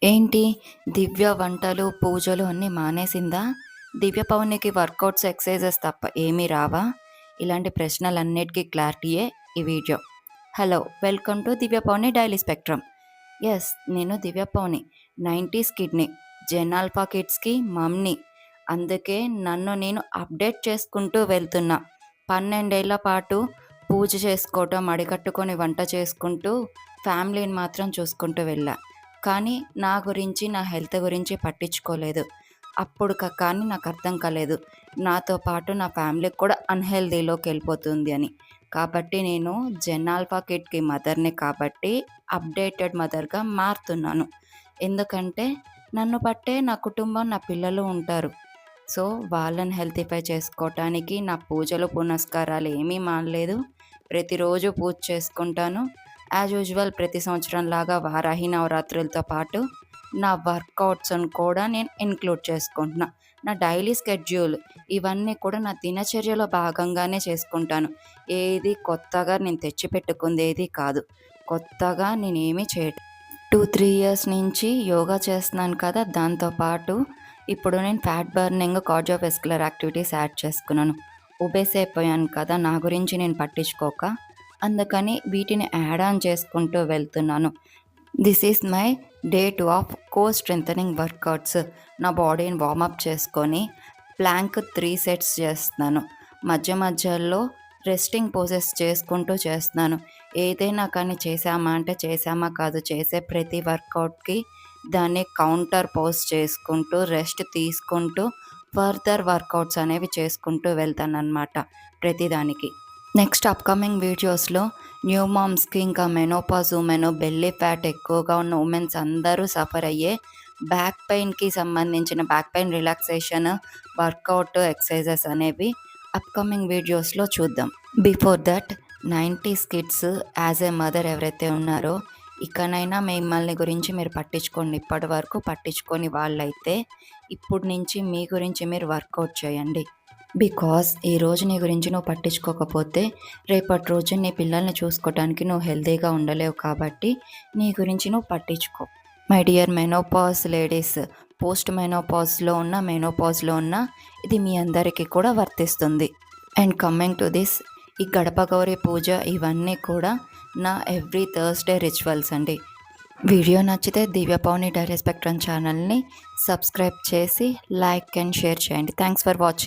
ఏంటి దివ్య వంటలు, పూజలు అన్నీ మానేసిందా? దివ్య పవనికి వర్కౌట్స్, ఎక్సర్సైజెస్ తప్ప ఏమీ రావా? ఇలాంటి ప్రశ్నలన్నిటికీ క్లారిటీయే ఈ video. Hello! Welcome to Divya Pavani daily spectrum. Yes, నేను దివ్య పవని. 90s కిడ్‌ని. జెన్ ఆల్ఫా కిడ్స్‌కి మమ్‌ని. అందుకే నన్ను నేను అప్డేట్ చేసుకుంటూ వెళ్తున్నా. 12 ఏళ్ల పాటు పూజ చేసుకోవటం, మడికట్టుకొని వంట చేసుకుంటూ, ఫ్యామిలీని మాత్రం చూసుకుంటూ వెళ్ళా. కానీ నా గురించి, నా హెల్త్ గురించి పట్టించుకోలేదు. అప్పుడు కానీ నాకు అర్థం కాలేదు, నాతో పాటు నా ఫ్యామిలీకి కూడా అన్‌హెల్తీలోకి వెళ్ళిపోతుంది అని. కాబట్టి నేను జెన్ ఆల్ఫా కిడ్‌కి మదర్‌ని కాబట్టి అప్డేటెడ్ మదర్‌గా మారుతున్నాను. ఎందుకంటే నన్ను బట్టే నా కుటుంబం, నా పిల్లలు ఉంటారు. సో, వాళ్ళని హెల్తిఫై చేసుకోవటానికి నా పూజలు, పునస్కారాలు ఏమీ మానలేదు. ప్రతిరోజు పూజ చేసుకుంటాను. యాజ్ యూజువల్ ప్రతి సంవత్సరంలాగా వారాహి నవరాత్రులతో పాటు నా వర్కౌట్స్‌ని కూడా నేను ఇంక్లూడ్ చేసుకుంటున్నా. నా డైలీ స్కెడ్యూల్ ఇవన్నీ కూడా నా దినచర్యలో భాగంగానే చేసుకుంటాను. ఏది కొత్తగా నేను తెచ్చిపెట్టుకుంది ఏది కాదు. కొత్తగా నేనేమీ చేయట్లేదు. 2, 3 ఇయర్స్ నుంచి యోగా చేస్తున్నాను కదా! దాంతో పాటు ఇప్పుడు నేను fat burning, cardiovascular activities add చేసుకున్నాను. ఒబేస్ అయిపోయాను కదా! నా గురించి నేను పట్టించుకోక. అందుకని వీటిని యాడ్ ఆన్ చేసుకుంటూ వెళ్తున్నాను. This is my day 2 of core strengthening workouts. నా బాడీని వార్మప్ చేసుకొని ప్లాంక్ 3 సెట్స్ చేస్తున్నాను. మధ్య మధ్యలో రెస్టింగ్ పోజెస్ చేసుకుంటూ చేస్తున్నాను. ఏదైనా కానీ చేశామా అంటే చేశామా కాదు, చేసే ప్రతి వర్కౌట్‌కి దాన్ని కౌంటర్ పోజ్ చేసుకుంటూ, రెస్ట్ తీసుకుంటూ, ఫర్దర్ వర్కౌట్స్ అనేవి చేసుకుంటూ వెళ్తానన్నమాట ప్రతిదానికి. నెక్స్ట్ అప్కమింగ్ వీడియోస్లో న్యూ మామ్స్కి, ఇంకా మెనోపాజ్ ఉమెన్, బెల్లీ ఫ్యాట్ ఎక్కువగా ఉన్న ఉమెన్స్ అందరూ సఫర్ అయ్యే బ్యాక్ పెయిన్కి సంబంధించిన back pain relaxation workout, exercises అనేవి అప్కమింగ్ వీడియోస్లో చూద్దాం. Before that 90s kids as a mother ఎవరైతే ఉన్నారో, ఇకనైనా మిమ్మల్ని గురించి మీరు పట్టించుకోండి. ఇప్పటి వరకు పట్టించుకొని వాళ్ళైతే ఇప్పుడు నుంచి మీ గురించి మీరు వర్కౌట్ చేయండి. బికాస్ ఈరోజు నీ గురించి నువ్వు పట్టించుకోకపోతే రేపటి రోజు నీ పిల్లల్ని చూసుకోవడానికి నువ్వు హెల్తీగా ఉండలేవు. కాబట్టి నీ గురించి నువ్వు పట్టించుకో. My dear menopause ladies, post మెనోపాజ్లో ఉన్న, మెనోపాజ్లో ఉన్న, ఇది మీ అందరికీ కూడా వర్తిస్తుంది. అండ్ కమింగ్ టు దిస్, ఈ గడప గౌరి పూజ ఇవన్నీ కూడా నా ఎవ్రీ థర్స్డే రిచువల్స్ అండి. వీడియో నచ్చితే దివ్య పవని డైలీ స్పెక్ట్రమ్ ఛానల్ని సబ్స్క్రైబ్ చేసి లైక్ అండ్ షేర్ చేయండి. Thanks for watching.